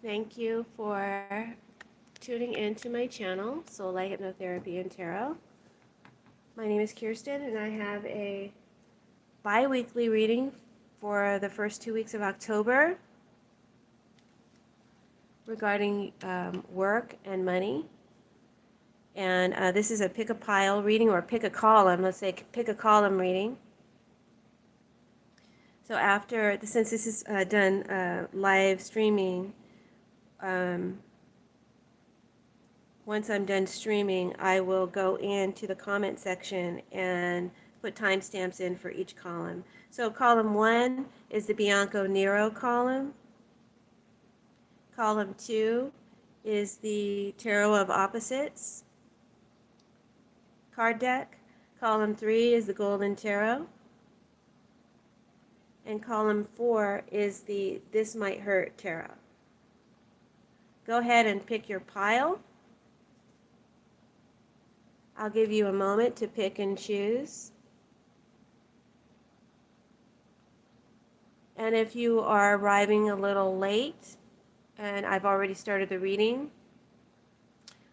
Thank you for tuning in to my channel, Soulight Hypnotherapy and Tarot. My name is Kirsten, and I have a bi-weekly reading for the first 2 weeks of October regarding work and money. And this is a pick a pile reading, or pick a column. Let's say pick a column reading. So since this is done live streaming, once I'm done streaming, I will go into the comment section and put timestamps in for each column. So column 1 is the Bianco Nero column. Column 2 is the Tarot of Opposites card deck. Column 3 is the Golden Tarot. And column 4 is the This Might Hurt Tarot. Go ahead and pick your pile. I'll give you a moment to pick and choose. And if you are arriving a little late and I've already started the reading,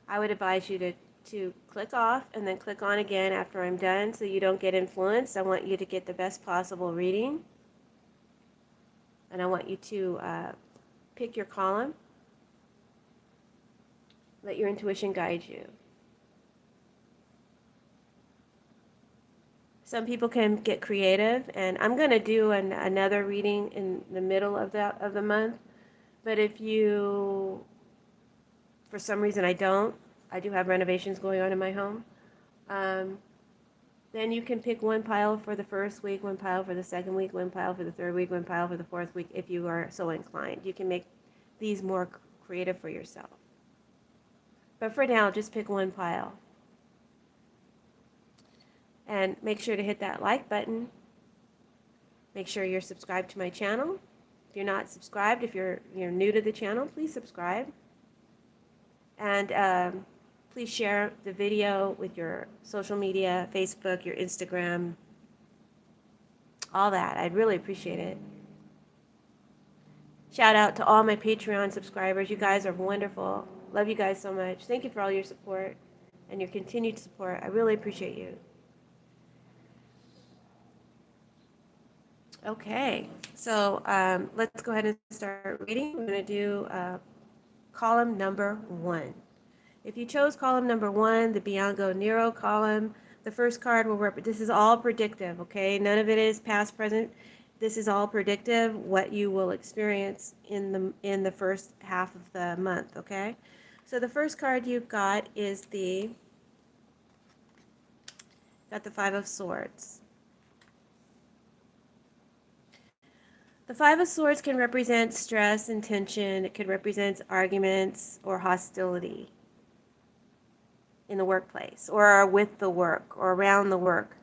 I would advise you to click off and then click on again after I'm done so you don't get influenced. I want you to get the best possible reading. And I want you to pick your column. Let your intuition guide you. Some people can get creative, and I'm going to do another reading in the middle of the month. But if you, for some reason I do have renovations going on in my home, then you can pick one pile for the first week, one pile for the second week, one pile for the third week, one pile for the fourth week, if you are so inclined. You can make these more creative for yourself. But for now, just pick one pile. And make sure to hit that like button. Make sure you're subscribed to my channel. If you're not subscribed, if you're new to the channel, please subscribe. And please share the video with your social media, Facebook, your Instagram, all that. I'd really appreciate it. Shout out to all my Patreon subscribers. You guys are wonderful. Love you guys so much. Thank you for all your support and your continued support. I really appreciate you. Okay, so let's go ahead and start reading. We're going to do column number 1. If you chose column number 1, the Bianco Nero column, the first card will represent, this is all predictive, okay? None of it is past, present. This is all predictive, what you will experience in the first half of the month, okay? So the first card you've got is the Five of Swords. The Five of Swords can represent stress and tension. It could represent arguments or hostility in the workplace or with the work or around the work.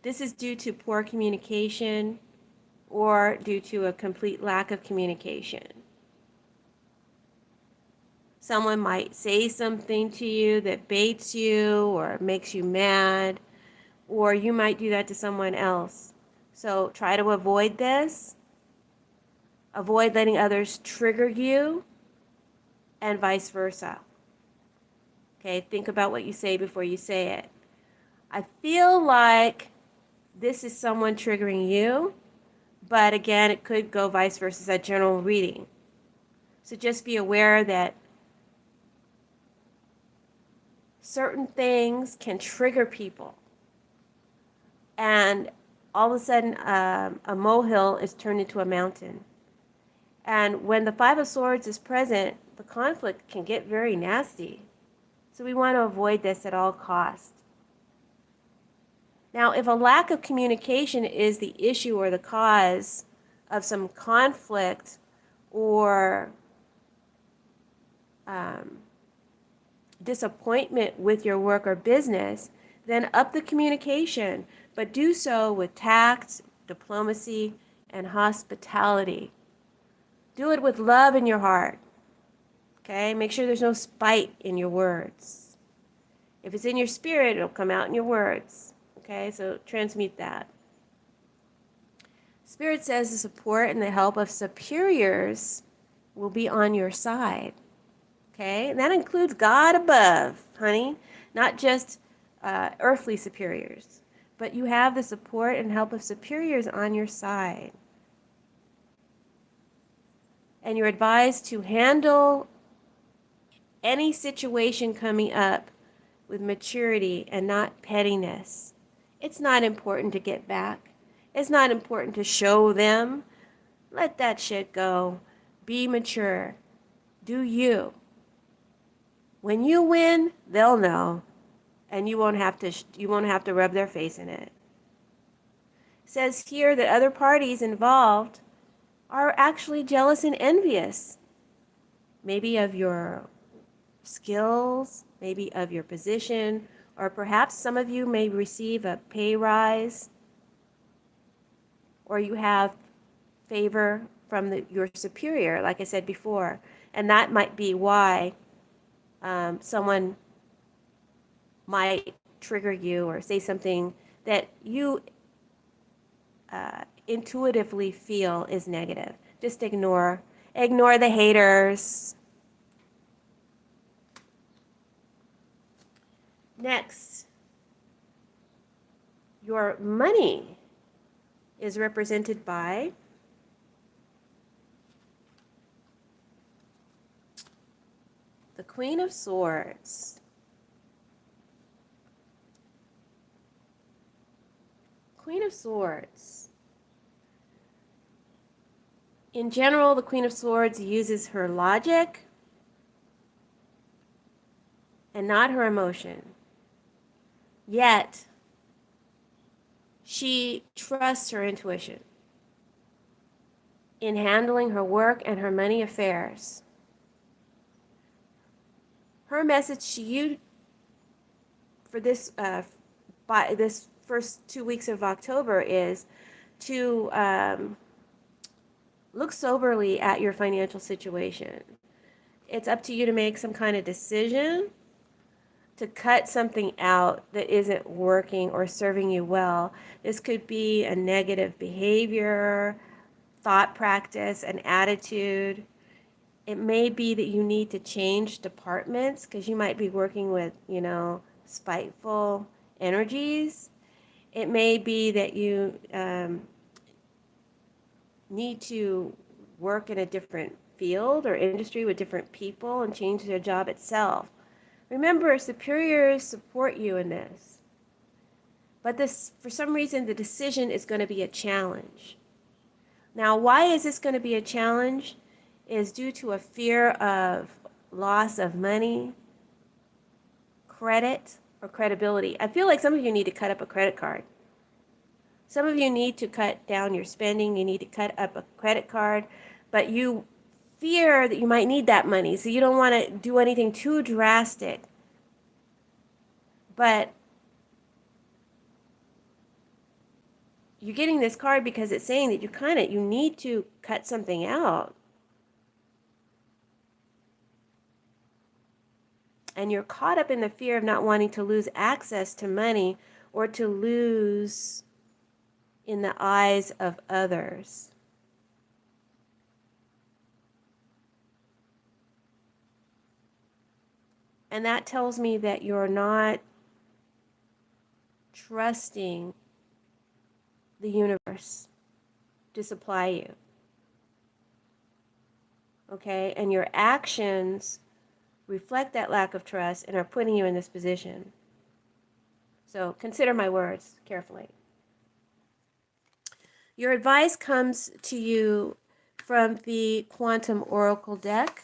This is due to poor communication or due to a complete lack of communication. Someone might say something to you that baits you or makes you mad, or you might do that to someone else. So try to avoid this. Avoid letting others trigger you, and vice versa. Okay, think about what you say before you say it. I feel like this is someone triggering you, but again, it could go vice versa. It's a general reading. So just be aware that certain things can trigger people. And all of a sudden, a molehill is turned into a mountain. And when the Five of Swords is present, the conflict can get very nasty. So we want to avoid this at all costs. Now, if a lack of communication is the issue or the cause of some conflict or disappointment with your work or business, then up the communication, but do so with tact, diplomacy, and hospitality. Do it with love in your heart. Okay? Make sure there's no spite in your words. If it's in your spirit, it'll come out in your words. Okay? So transmute that. Spirit says the support and the help of superiors will be on your side. Okay? And that includes God above, honey, not just earthly superiors. But you have the support and help of superiors on your side. And you're advised to handle any situation coming up with maturity and not pettiness. It's not important to get back. It's not important to show them. Let that shit go. Be mature. Do you. When you win, they'll know, and you won't have to rub their face in it. It says here that other parties involved are actually jealous and envious. Maybe of your skills, maybe of your position, or perhaps some of you may receive a pay rise, or you have favor from your superior, like I said before, and that might be why someone might trigger you or say something that you intuitively feel is negative. Just ignore the haters. Next, your money is represented by the Queen of Swords. Queen of Swords. In general, the Queen of Swords uses her logic and not her emotion. Yet, she trusts her intuition in handling her work and her money affairs. Her message to you for this by this first 2 weeks of October is to look soberly at your financial situation. It's up to you to make some kind of decision to cut something out that isn't working or serving you well. This could be a negative behavior, thought practice, an attitude. It may be that you need to change departments because you might be working with, spiteful energies. It may be that you need to work in a different field or industry with different people and change their job itself. Remember, superiors support you in this. But this, for some reason, the decision is going to be a challenge. Now, why is this going to be a challenge? Is due to a fear of loss of money, credit, or credibility. I feel like some of you need to cut up a credit card. Some of you need to cut down your spending. You need to cut up a credit card, but you fear that you might need that money, so you don't want to do anything too drastic. But you're getting this card because it's saying that you need to cut something out. And you're caught up in the fear of not wanting to lose access to money or to lose in the eyes of others. And that tells me that you're not trusting the universe to supply you. Okay? And your actions reflect that lack of trust and are putting you in this position. So consider my words carefully. Your advice comes to you from the Quantum Oracle deck.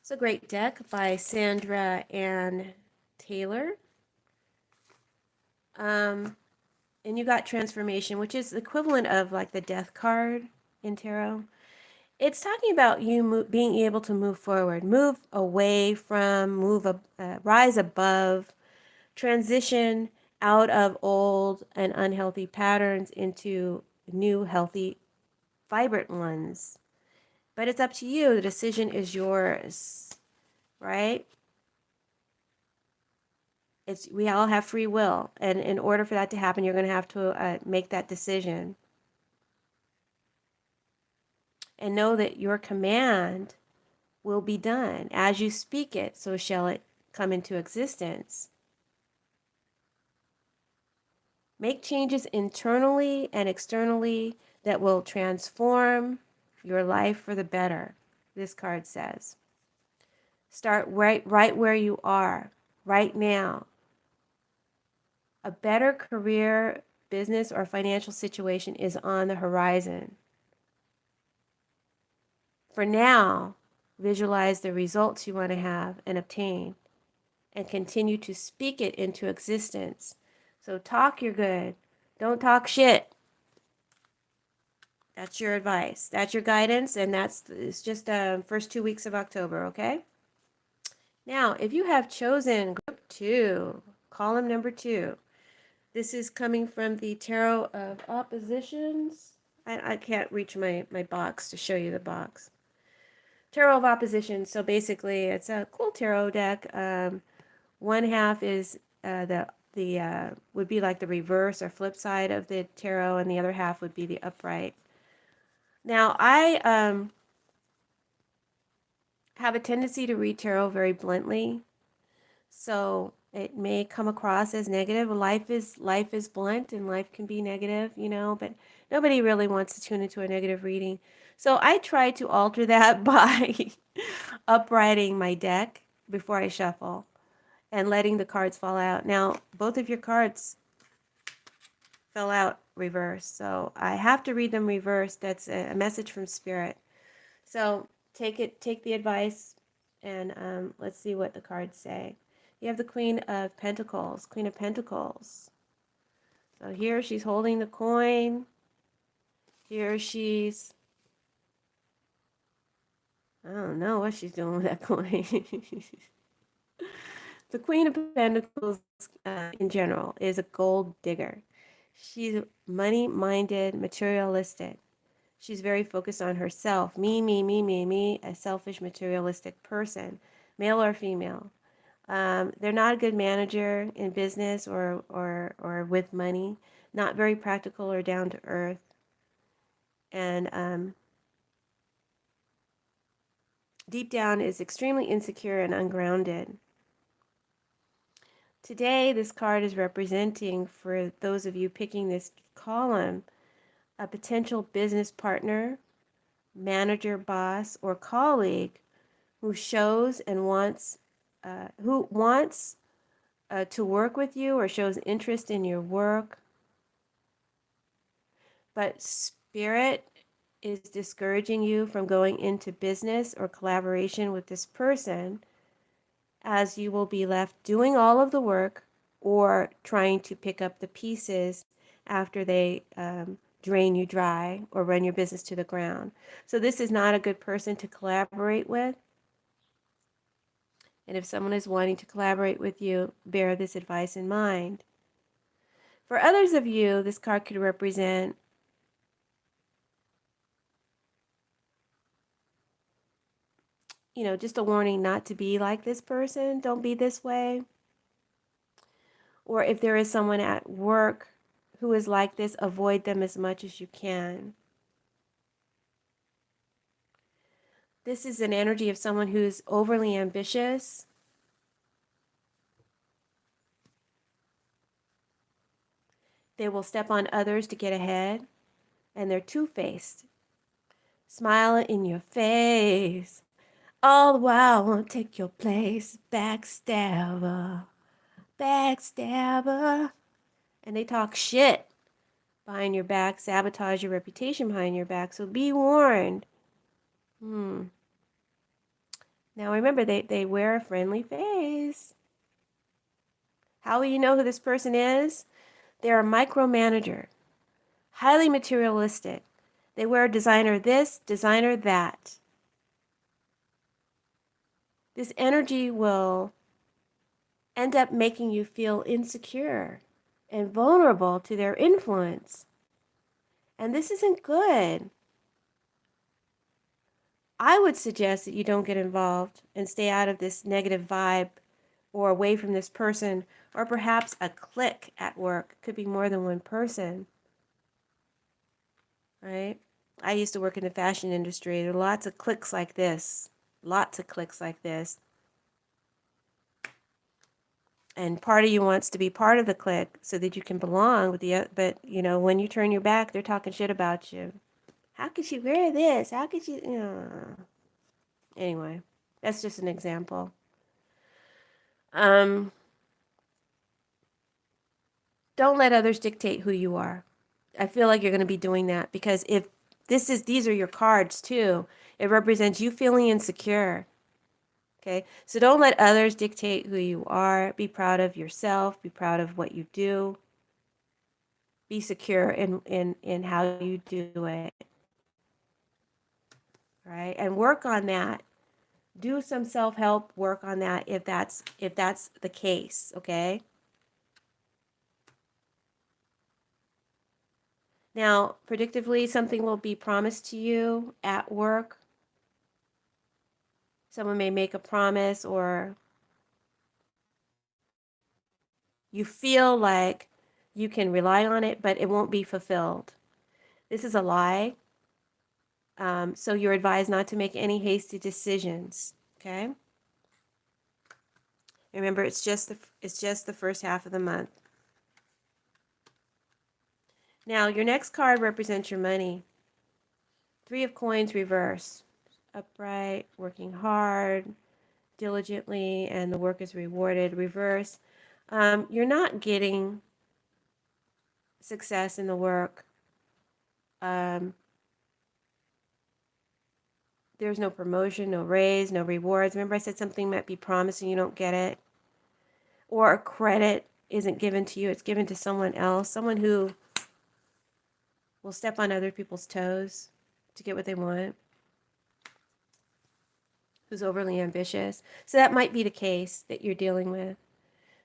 It's a great deck by Sandra Ann Taylor. And you got Transformation, which is the equivalent of like the Death card in tarot. It's talking about you being able to move forward, move away from, rise above, transition out of old and unhealthy patterns into new, healthy, vibrant ones. But it's up to you. The decision is yours, right? We all have free will. And in order for that to happen, you're going to have to make that decision. and know that your command will be done. As you speak it, so shall it come into existence. Make changes internally and externally that will transform your life for the better, this card says. Start right where you are, right now. A better career, business, or financial situation is on the horizon. For now, visualize the results you want to have and obtain, and continue to speak it into existence. So talk your good. Don't talk shit. That's your advice. That's your guidance, and it's just first 2 weeks of October, okay? Now, if you have chosen group 2, column number 2, this is coming from the Tarot of Oppositions. I can't reach my box to show you the box. Tarot of Opposition. So basically, it's a cool tarot deck. One half is the would be like the reverse or flip side of the tarot, and the other half would be the upright. Now, I have a tendency to read tarot very bluntly, so it may come across as negative. Life is blunt, and life can be negative, but nobody really wants to tune into a negative reading. So I try to alter that by uprighting my deck before I shuffle and letting the cards fall out. Now, both of your cards fell out reversed, so I have to read them reversed. That's a message from Spirit. So take the advice, and let's see what the cards say. You have the Queen of Pentacles. Queen of Pentacles. So here she's holding the coin. Here she's, I don't know what she's doing with that coin. The Queen of Pentacles, in general, is a gold digger. She's money-minded, materialistic. She's very focused on herself. Me, a selfish, materialistic person, male or female. They're not a good manager in business or with money. Not very practical or down to earth. And deep down is extremely insecure and ungrounded. Today, this card is representing, for those of you picking this column, a potential business partner, manager, boss, or colleague who shows and wants to work with you or shows interest in your work. But Spirit is discouraging you from going into business or collaboration with this person, as you will be left doing all of the work or trying to pick up the pieces after they drain you dry or run your business to the ground. So this is not a good person to collaborate with. And if someone is wanting to collaborate with you, bear this advice in mind. For others of you, this card could represent just a warning not to be like this person. Don't be this way. Or if there is someone at work who is like this, avoid them as much as you can. This is an energy of someone who's overly ambitious. They will step on others to get ahead, and they're two-faced. Smile in your face. All the while, won't take your place. Backstabber. Backstabber. And they talk shit behind your back, sabotage your reputation behind your back. So be warned. Now remember, they wear a friendly face. How will you know who this person is? They're a micromanager, highly materialistic. They wear designer this, designer that. This energy will end up making you feel insecure and vulnerable to their influence. And this isn't good. I would suggest that you don't get involved and stay out of this negative vibe or away from this person, or perhaps a clique at work. It could be more than one person, right? I used to work in the fashion industry. There are lots of clicks like this. Lots of clicks like this. And part of you wants to be part of the clique so that you can belong with the other. But, you know, when you turn your back, they're talking shit about you. How could she wear this? How could she? Anyway, that's just an example. Um, don't let others dictate who you are. I feel like you're going to be doing that because if these are your cards too, it represents you feeling insecure. Okay, so don't let others dictate who you are. Be proud of yourself. Be proud of what you do. Be secure in how you do it. Right, and work on that. Do some self-help work on that if that's the case. Okay. Now, predictively, something will be promised to you at work. Someone may make a promise, or you feel like you can rely on it, but it won't be fulfilled. This is a lie. So you're advised not to make any hasty decisions. Okay. Remember, it's just the first half of the month. Now, your next card represents your money. Three of Coins reverse. Upright, working hard, diligently, and the work is rewarded. Reverse. You're not getting success in the work. There's no promotion, no raise, no rewards. Remember I said something might be promised and you don't get it? Or a credit isn't given to you, it's given to someone else, someone who will step on other people's toes to get what they want, who's overly ambitious. So that might be the case that you're dealing with.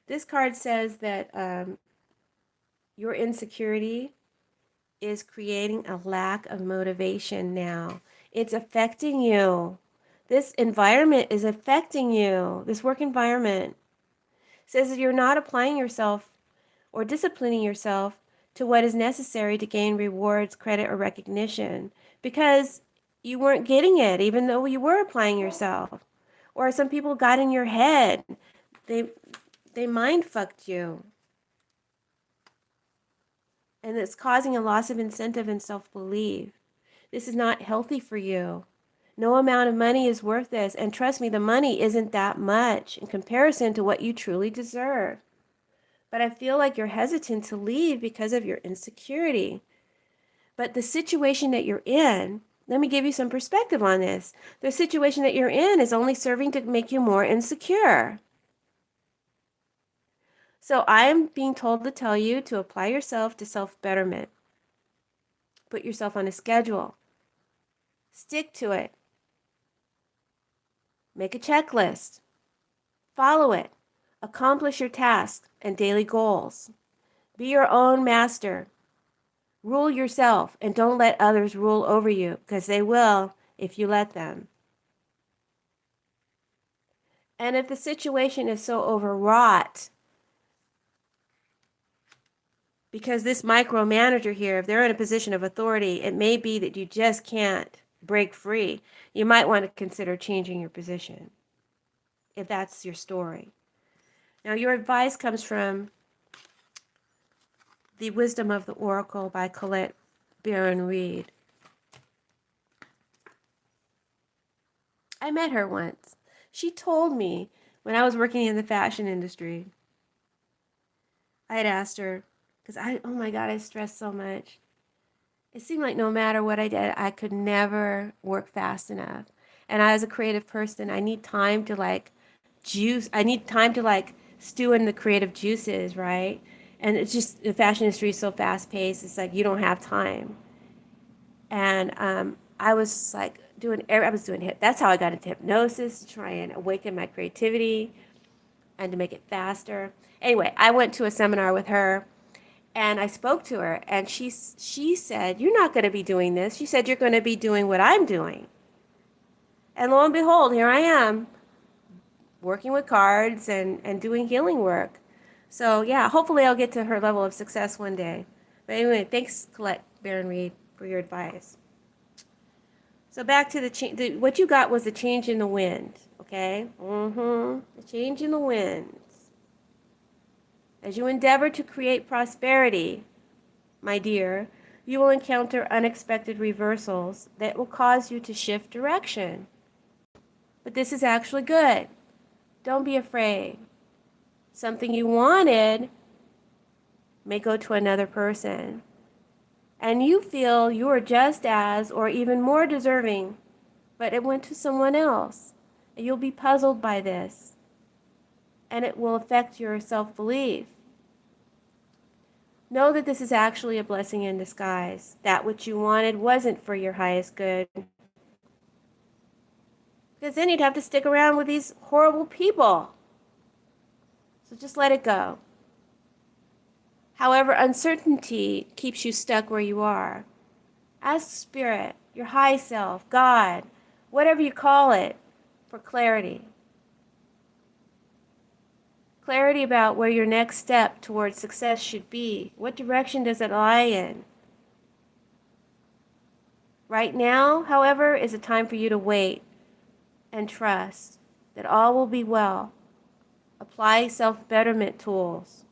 This card says that your insecurity is creating a lack of motivation now. It's affecting you. This environment is affecting you. This work environment says that you're not applying yourself or disciplining yourself to what is necessary to gain rewards, credit, or recognition because you weren't getting it, even though you were applying yourself. Or some people got in your head. They mind fucked you. And it's causing a loss of incentive and self-belief. This is not healthy for you. No amount of money is worth this. And trust me, the money isn't that much in comparison to what you truly deserve. But I feel like you're hesitant to leave because of your insecurity. But the situation that you're in, let me give you some perspective on this. The situation that you're in is only serving to make you more insecure. So I'm being told to tell you to apply yourself to self-betterment. Put yourself on a schedule. Stick to it. Make a checklist. Follow it. Accomplish your tasks and daily goals. Be your own master. Rule yourself and don't let others rule over you because they will if you let them. And if the situation is so overwrought, because this micromanager here, if they're in a position of authority, it may be that you just can't break free. You might want to consider changing your position if that's your story. Now, your advice comes from The Wisdom of the Oracle by Colette Baron Reed. I met her once. She told me when I was working in the fashion industry, I had asked her, because oh my God, I stressed so much. It seemed like no matter what I did, I could never work fast enough. And I, as a creative person, I need time to I need time to stew in the creative juices, right? And it's just, the fashion industry is so fast paced, it's like you don't have time. And I was like that's how I got into hypnosis, to try and awaken my creativity and to make it faster. Anyway, I went to a seminar with her and I spoke to her and she said, "You're not going to be doing this." She said, "You're going to be doing what I'm doing." And lo and behold, here I am working with cards and doing healing work. So yeah, hopefully I'll get to her level of success one day. But anyway, thanks Colette Baron Reed for your advice. So back to what you got was a change in the wind, okay? A change in the winds. As you endeavor to create prosperity, my dear, you will encounter unexpected reversals that will cause you to shift direction. But this is actually good. Don't be afraid. Something you wanted may go to another person, and you feel you are just as or even more deserving, but it went to someone else. And you'll be puzzled by this, and it will affect your self-belief. Know that this is actually a blessing in disguise. That which you wanted wasn't for your highest good, because then you'd have to stick around with these horrible people. So just let it go. However, uncertainty keeps you stuck where you are. Ask Spirit, your high self, God, whatever you call it, for clarity. Clarity about where your next step towards success should be. What direction does it lie in? Right now, however, is a time for you to wait and trust that all will be well. Apply self-betterment tools.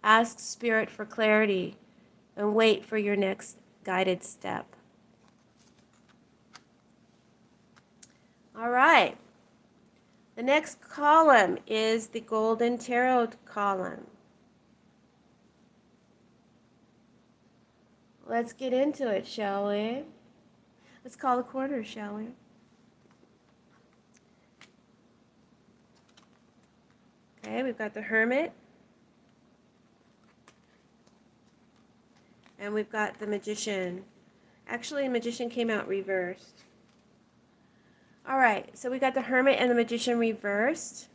Ask Spirit for clarity and wait for your next guided step. All right. The next column is the Golden Tarot column. Let's get into it, shall we? Let's call the corners, shall we? Okay, we've got the Hermit. And we've got the Magician. Actually, the Magician came out reversed. All right, so we got the Hermit and the Magician reversed.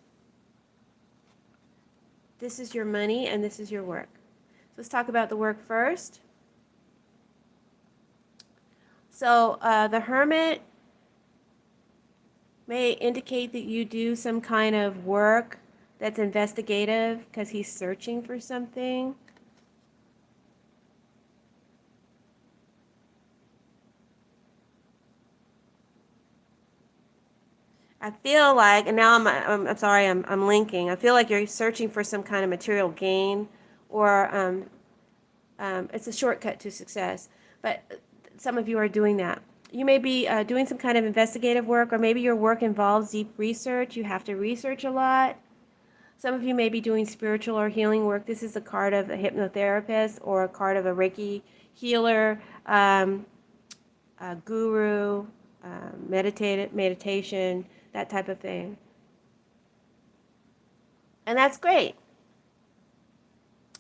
This is your money and this is your work. So let's talk about the work first. So the Hermit may indicate that you do some kind of work that's investigative because he's searching for something. I feel like, and now I'm sorry, I'm linking. I feel like you're searching for some kind of material gain, or it's a shortcut to success. But some of you are doing that. You may be doing some kind of investigative work, or maybe your work involves deep research. You have to research a lot. Some of you may be doing spiritual or healing work. This is a card of a hypnotherapist or a card of a Reiki healer, a guru, meditation, that type of thing. And that's great.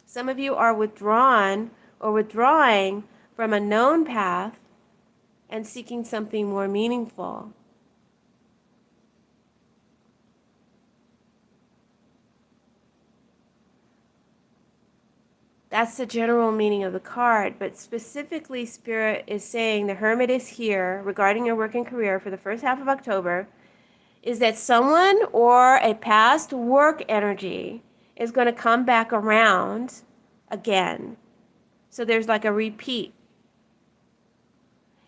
Some of you are withdrawn or withdrawing from a known path and seeking something more meaningful. That's the general meaning of the card, but specifically Spirit is saying the Hermit is here regarding your work and career for the first half of October, is that someone or a past work energy is going to come back around again. So there's like a repeat.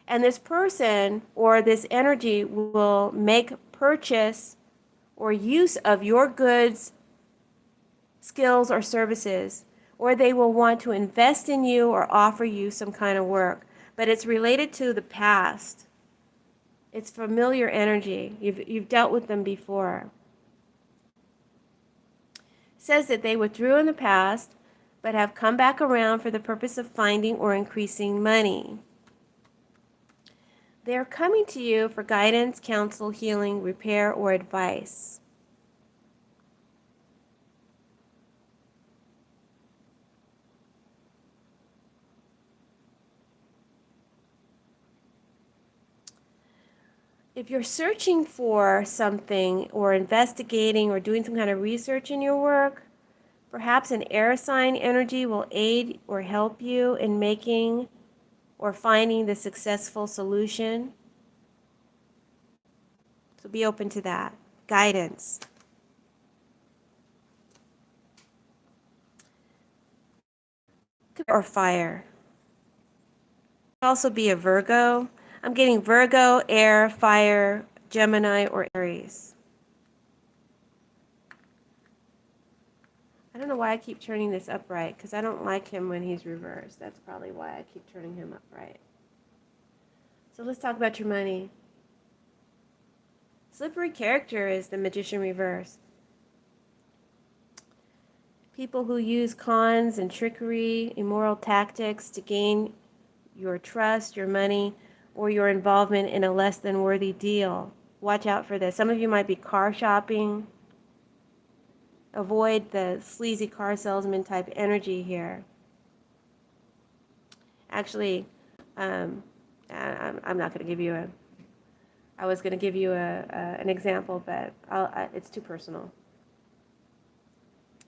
And this person or this energy will make purchase or use of your goods, skills, or services, or they will want to invest in you or offer you some kind of work. But it's related to the past. It's familiar energy. You've dealt with them before. It says that they withdrew in the past, but have come back around for the purpose of finding or increasing money. They are coming to you for guidance, counsel, healing, repair, or advice. If you're searching for something or investigating or doing some kind of research in your work, perhaps an air sign energy will aid or help you in making or finding the successful solution. So be open to that. Guidance. Or fire. Could also be a Virgo. I'm getting Virgo, air, fire, Gemini, or Aries. I don't know why I keep turning this upright, because I don't like him when he's reversed. That's probably why I keep turning him upright. So let's talk about your money. Slippery character is the Magician reverse. People who use cons and trickery, immoral tactics to gain your trust, your money, or your involvement in a less than worthy deal. Watch out for this. Some of you might be car shopping. Avoid the sleazy car salesman type energy here. Actually, I'm not going to give you a. I was going to give you an example, but it's too personal.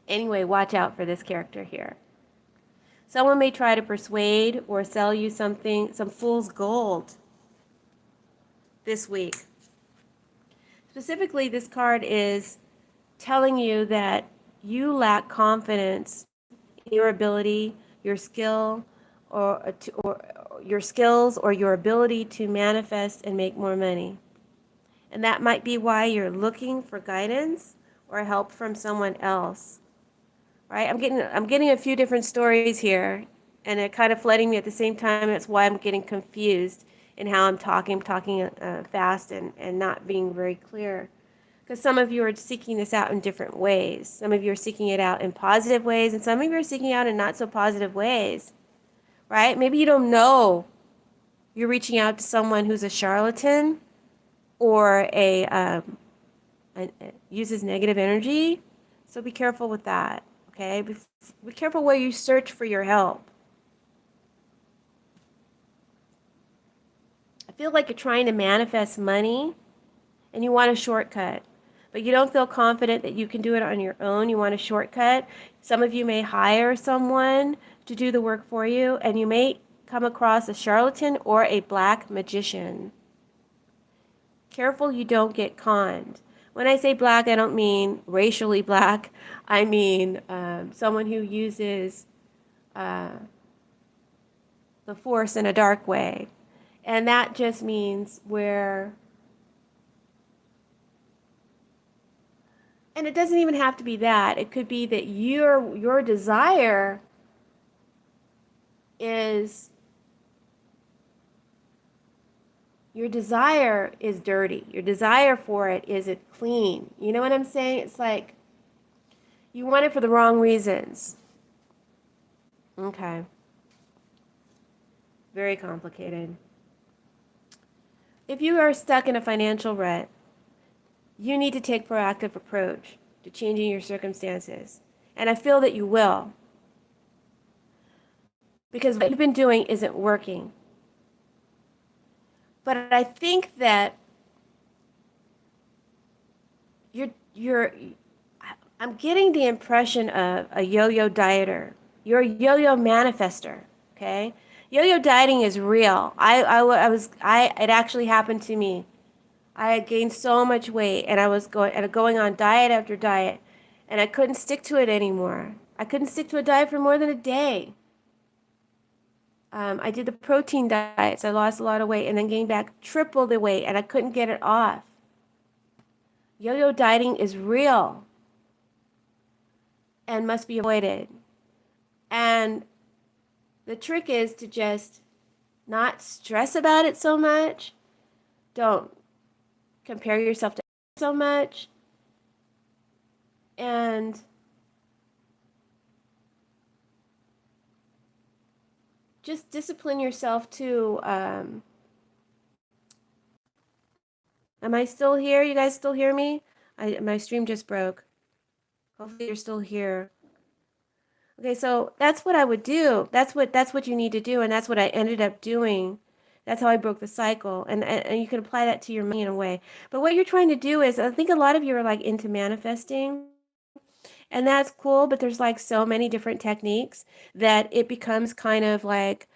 Anyway, watch out for this character here. Someone may try to persuade or sell you something, some fool's gold this week. Specifically, this card is telling you that you lack confidence in your ability, your skill, or your skills or your ability to manifest and make more money. And that might be why you're looking for guidance or help from someone else. Right? I'm getting a few different stories here, and they're kind of flooding me at the same time. That's why I'm getting confused in how I'm talking. I'm talking fast and not being very clear. Because some of you are seeking this out in different ways. Some of you are seeking it out in positive ways, and some of you are seeking out in not so positive ways. Right? Maybe you don't know you're reaching out to someone who's a charlatan or uses negative energy. So be careful with that. Okay? Be careful where you search for your help. I feel like you're trying to manifest money and you want a shortcut, but you don't feel confident that you can do it on your own. You want a shortcut. Some of you may hire someone to do the work for you, and you may come across a charlatan or a black magician. Careful you don't get conned. When I say black, I don't mean racially black. I mean someone who uses the force in a dark way. And that just means where, and it doesn't even have to be that. It could be that your desire is dirty. Your desire for it isn't clean. You know what I'm saying? It's like you want it for the wrong reasons. Okay. Very complicated. If you are stuck in a financial rut, you need to take proactive approach to changing your circumstances. And I feel that you will. Because what you've been doing isn't working. But I think that I'm getting the impression of a yo-yo dieter. You're a yo-yo manifester, okay? Yo-yo dieting is real. It actually happened to me. I had gained so much weight, and I was going on diet after diet, and I couldn't stick to it anymore. I couldn't stick to a diet for more than a day. I did the protein diets. I lost a lot of weight and then gained back triple the weight, and I couldn't get it off. Yo-yo dieting is real and must be avoided. And the trick is to just not stress about it so much. Don't compare yourself to so much. And just discipline yourself to, am I still here? You guys still hear me? My stream just broke. Hopefully you're still here. Okay, so that's what I would do. That's what you need to do, and that's what I ended up doing. That's how I broke the cycle, and you can apply that to your money in a way. But what you're trying to do is, I think a lot of you are like into manifesting, and that's cool, but there's like so many different techniques that it becomes kind of like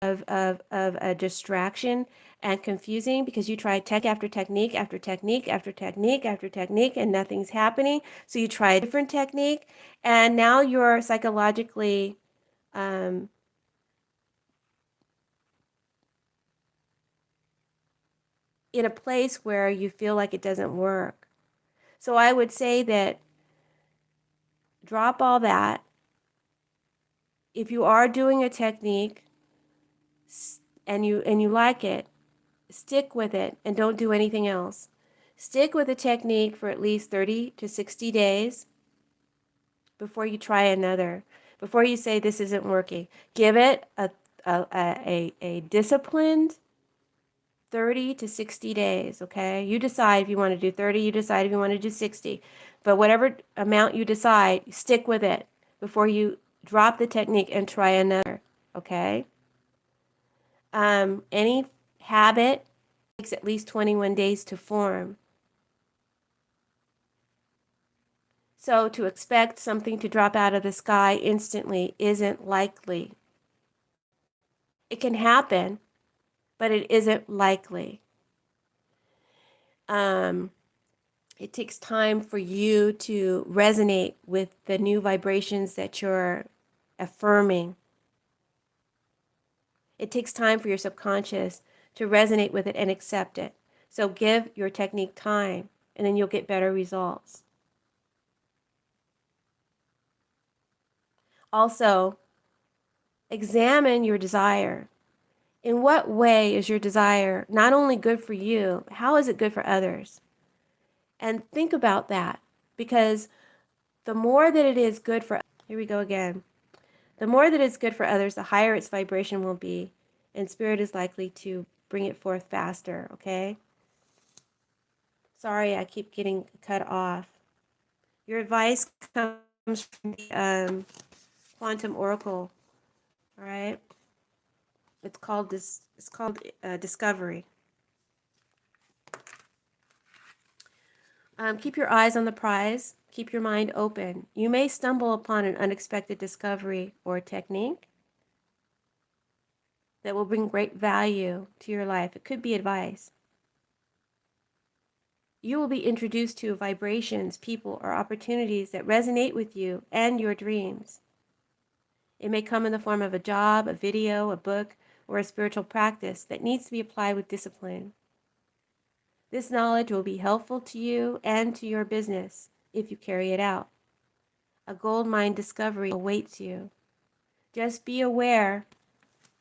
of a distraction and confusing, because you try tech after technique after technique after technique after technique and nothing's happening. So you try a different technique, and now you're psychologically in a place where you feel like it doesn't work. So I would say that drop all that. If you are doing a technique and you like it, stick with it and don't do anything else. Stick with a technique for at least 30 to 60 days before you try another. Before you say this isn't working, give it a disciplined 30 to 60 days, okay? You decide if you want to do 30, you decide if you want to do 60. But whatever amount you decide, stick with it before you drop the technique and try another, okay? Any habit takes at least 21 days to form. So to expect something to drop out of the sky instantly isn't likely. It can happen, but it isn't likely. It takes time for you to resonate with the new vibrations that you're affirming. It takes time for your subconscious to resonate with it and accept it. So give your technique time, and then you'll get better results. Also, examine your desire. In what way is your desire not only good for you, how is it good for others? And think about that, because the more that it is good for, here we go again, the more that it's good for others, the higher its vibration will be, and spirit is likely to bring it forth faster, okay? Sorry, I keep getting cut off. Your advice comes from the Quantum Oracle, all right? It's called Discovery. Keep your eyes on the prize. Keep your mind open. You may stumble upon an unexpected discovery or technique that will bring great value to your life. It could be advice. You will be introduced to vibrations, people, or opportunities that resonate with you and your dreams. It may come in the form of a job, a video, a book, or a spiritual practice that needs to be applied with discipline. This knowledge will be helpful to you and to your business if you carry it out. A gold mine discovery awaits you. Just be aware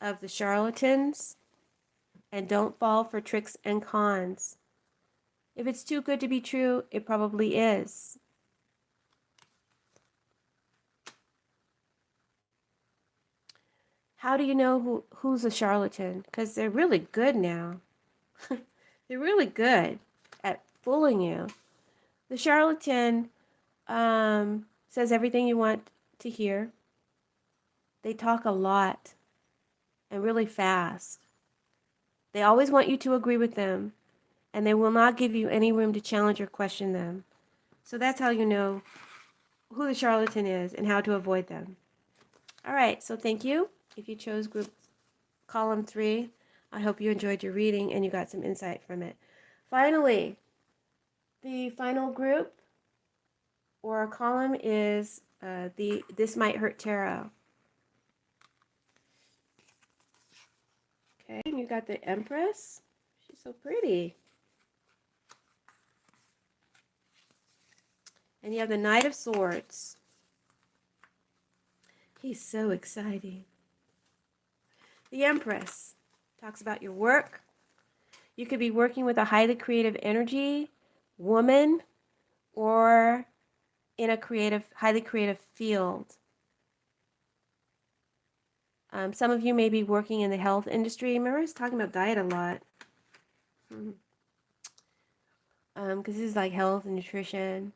of the charlatans and don't fall for tricks and cons. If it's too good to be true, it probably is. How do you know who's a charlatan? Because they're really good now. They're really good at fooling you. The charlatan says everything you want to hear. They talk a lot and really fast. They always want you to agree with them, and they will not give you any room to challenge or question them. So that's how you know who the charlatan is and how to avoid them. All right, so thank you. If you chose group column 3, I hope you enjoyed your reading and you got some insight from it. Finally, the final group or column is the This Might Hurt Tarot. Okay, and you got the Empress. She's so pretty. And you have the Knight of Swords. He's so exciting. The Empress talks about your work. You could be working with a highly creative energy, woman, or in a highly creative field. Some of you may be working in the health industry. Remember, I was talking about diet a lot. Because this is like health and nutrition.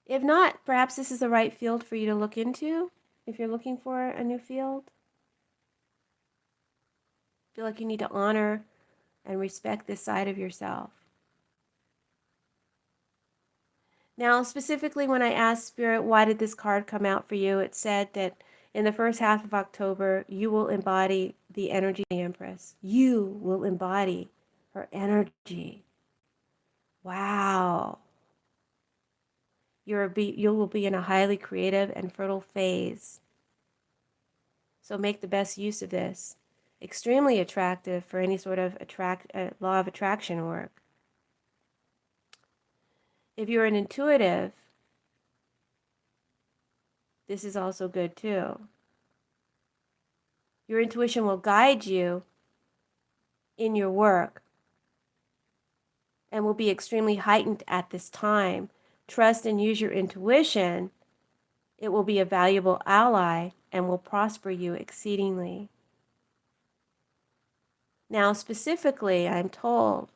If not, perhaps this is the right field for you to look into if you're looking for a new field. Feel like you need to honor and respect this side of yourself. Now, specifically when I asked Spirit, why did this card come out for you, it said that in the first half of October, you will embody the energy of the Empress. You will embody her energy. Wow. You will be in a highly creative and fertile phase. So make the best use of this. extremely attractive for any sort of law of attraction work. If you're an intuitive, this is also good too. Your intuition will guide you in your work and will be extremely heightened at this time. Trust and use your intuition. It will be a valuable ally and will prosper you exceedingly. Now, specifically, I'm told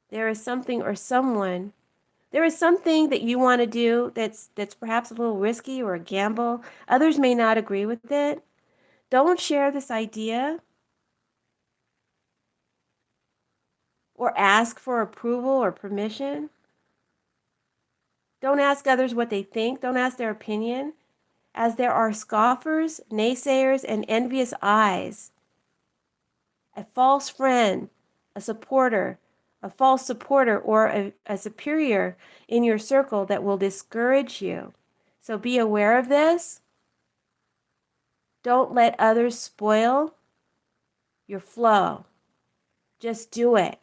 there is something or someone, there is something that you want to do that's perhaps a little risky or a gamble. Others may not agree with it. Don't share this idea or ask for approval or permission. Don't ask others what they think. Don't ask their opinion, as there are scoffers, naysayers, and envious eyes. A false friend, a supporter, a false supporter, or a superior in your circle that will discourage you. So be aware of this. Don't let others spoil your flow. Just do it,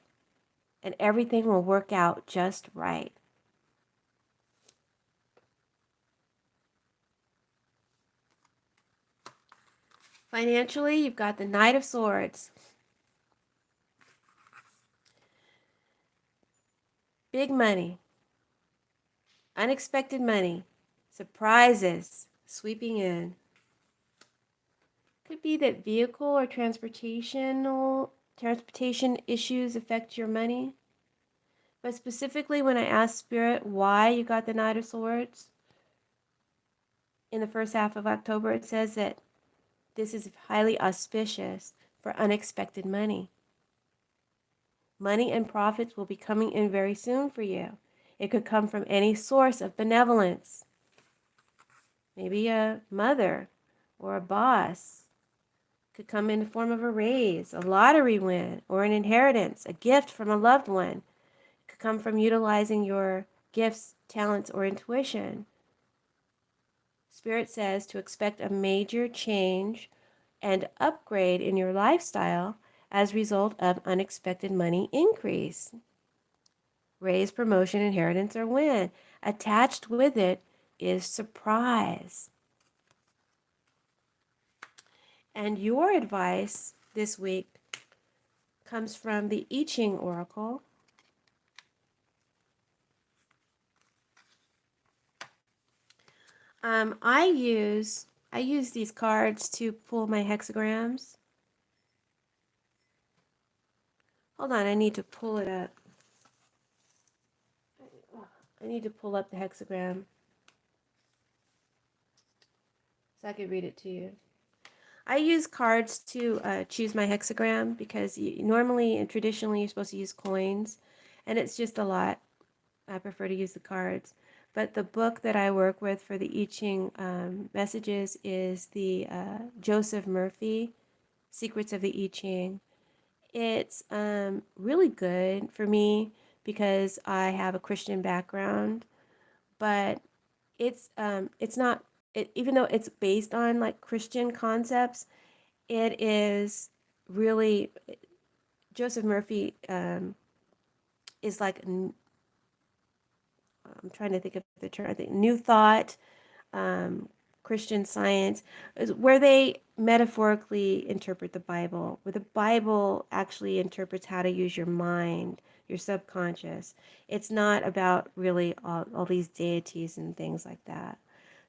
and everything will work out just right. Financially, you've got the Knight of Swords. Big money, unexpected money, surprises sweeping in. Could be that vehicle or transportation issues affect your money. But specifically, when I asked Spirit why you got the Knight of Swords in the first half of October, it says that this is highly auspicious for unexpected money. Money and profits will be coming in very soon for you. It could come from any source of benevolence. Maybe a mother or a boss. Could come in the form of a raise, a lottery win, or an inheritance, a gift from a loved one. It could come from utilizing your gifts, talents, or intuition. Spirit says to expect a major change and upgrade in your lifestyle as a result of unexpected money increase. Raise, promotion, inheritance, or win. Attached with it is surprise. And your advice this week comes from the I Ching Oracle. I use these cards to pull my hexagrams. Hold on, I need to pull it up. I need to pull up the hexagram so I can read it to you. I use cards to choose my hexagram because normally and traditionally you're supposed to use coins, and it's just a lot. I prefer to use the cards. But the book that I work with for the I Ching messages is the Joseph Murphy, Secrets of the I Ching. It's really good for me because I have a Christian background, but it's not even though it's based on like Christian concepts, it is really Joseph Murphy is like I'm trying to think of the term. I think New Thought, Christian Science, is where they metaphorically interpret the Bible, where the Bible actually interprets how to use your mind, your subconscious. It's not about really all these deities and things like that.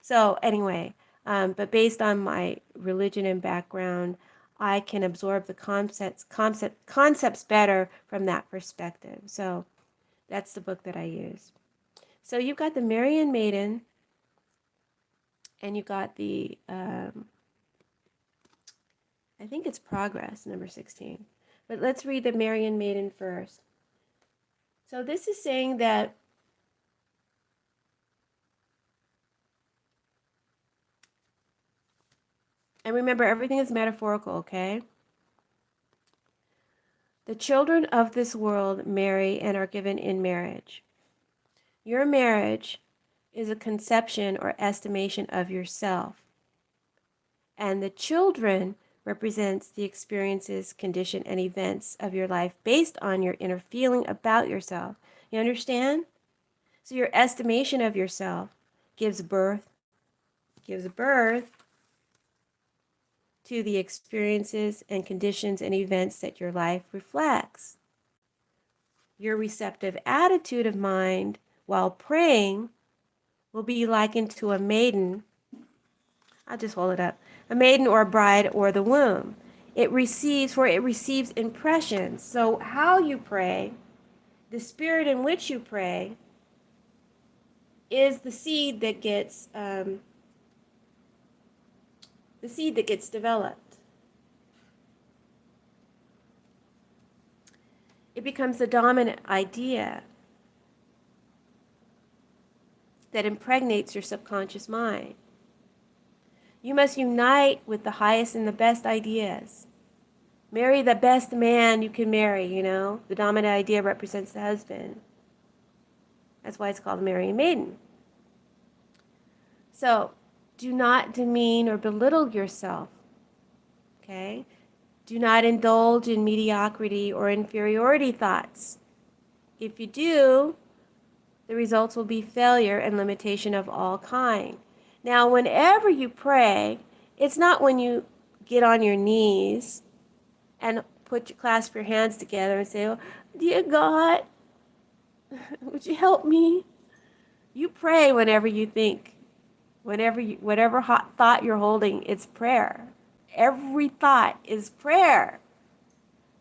So anyway, but based on my religion and background, I can absorb the concepts better from that perspective. So that's the book that I use. So you've got the Marian Maiden, and you got the, I think it's Progress, number 16. But let's read the Marian Maiden first. So this is saying that and remember, everything is metaphorical, okay? The children of this world marry and are given in marriage. Your marriage is a conception or estimation of yourself. And the children represents the experiences, condition, and events of your life based on your inner feeling about yourself. You understand? So your estimation of yourself gives birth to the experiences and conditions and events that your life reflects. Your receptive attitude of mind while praying will be likened to a maiden. I'll just hold it up. A maiden or a bride or the womb. It receives impressions. So how you pray, the spirit in which you pray, is the seed that gets developed. It becomes the dominant idea that impregnates your subconscious mind. You must unite with the highest and the best ideas. Marry the best man you can marry, you know. The dominant idea represents the husband. That's why it's called the marrying maiden. So, do not demean or belittle yourself, okay? Do not indulge in mediocrity or inferiority thoughts. If you do, the results will be failure and limitation of all kind. Now, whenever you pray, it's not when you get on your knees and clasp your hands together and say, "Oh, dear God, would you help me?" You pray whenever you think, whatever hot thought you're holding, it's prayer. Every thought is prayer.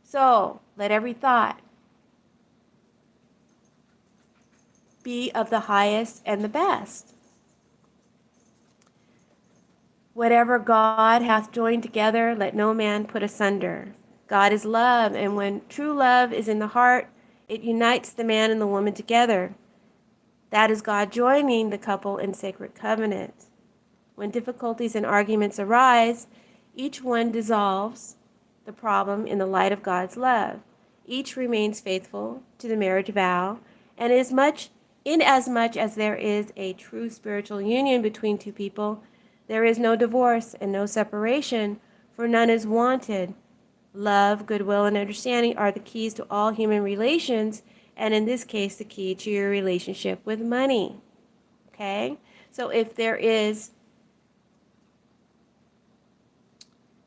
So let every thought be of the highest and the best. Whatever God hath joined together, let no man put asunder. God is love, and when true love is in the heart, it unites the man and the woman together. That is God joining the couple in sacred covenant. When difficulties and arguments arise, each one dissolves the problem in the light of God's love. Each remains faithful to the marriage vow, and inasmuch as there is a true spiritual union between two people, there is no divorce and no separation, for none is wanted. Love, goodwill, and understanding are the keys to all human relations, and in this case, the key to your relationship with money. Okay? So if there is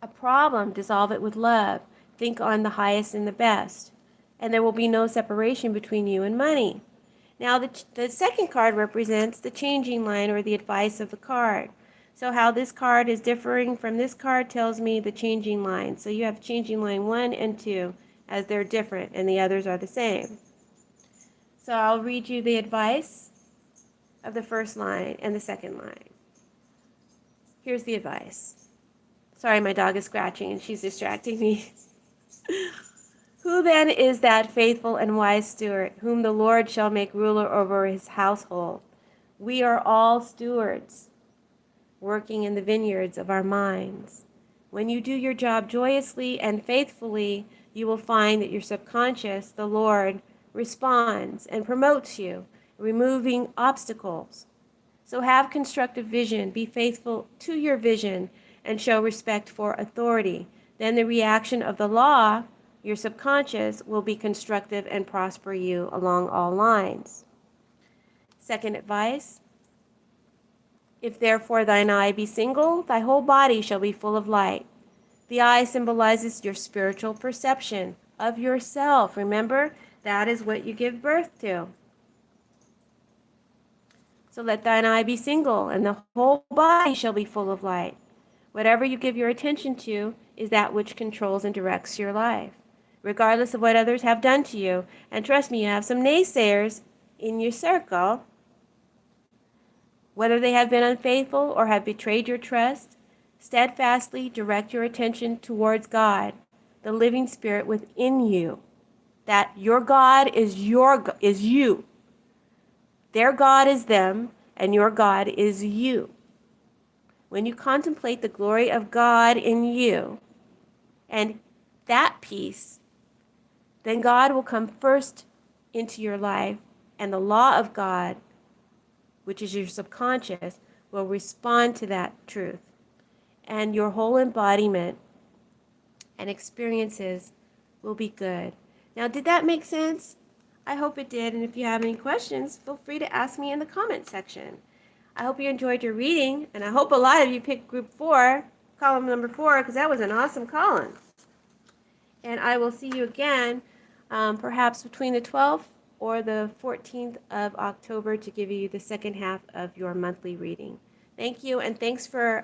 a problem, dissolve it with love. Think on the highest and the best, and there will be no separation between you and money. Now, the second card represents the changing line, or the advice of the card. So how this card is differing from this card tells me the changing line. So you have changing line 1 and 2 as they're different, and the others are the same. So I'll read you the advice of the first line and the second line. Here's the advice. Sorry, my dog is scratching and she's distracting me. Who then is that faithful and wise steward, whom the Lord shall make ruler over his household? We are all stewards, working in the vineyards of our minds. When you do your job joyously and faithfully, you will find that your subconscious, the Lord, responds and promotes you, removing obstacles. So have constructive vision, be faithful to your vision, and show respect for authority. Then the reaction of the law, your subconscious, will be constructive and prosper you along all lines. Second advice, if therefore thine eye be single, thy whole body shall be full of light. The eye symbolizes your spiritual perception of yourself. Remember, that is what you give birth to. So let thine eye be single, and the whole body shall be full of light. Whatever you give your attention to is that which controls and directs your life, regardless of what others have done to you. And trust me, you have some naysayers in your circle. Whether they have been unfaithful or have betrayed your trust, steadfastly direct your attention towards God, the living spirit within you. That your God is you. Their God is them, and your God is you. When you contemplate the glory of God in you and that peace, then God will come first into your life, and the law of God, which is your subconscious, will respond to that truth. And your whole embodiment and experiences will be good. Now, did that make sense? I hope it did, and if you have any questions, feel free to ask me in the comment section. I hope you enjoyed your reading, and I hope a lot of you picked group 4, column number 4, because that was an awesome column. And I will see you again, perhaps between the 12th or the 14th of October to give you the second half of your monthly reading. Thank you, and thanks for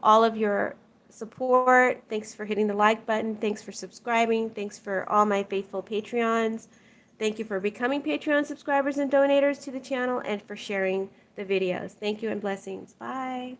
all of your support. Thanks for hitting the like button. Thanks for subscribing. Thanks for all my faithful Patreons. Thank you for becoming Patreon subscribers and donators to the channel and for sharing the videos. Thank you and blessings. Bye.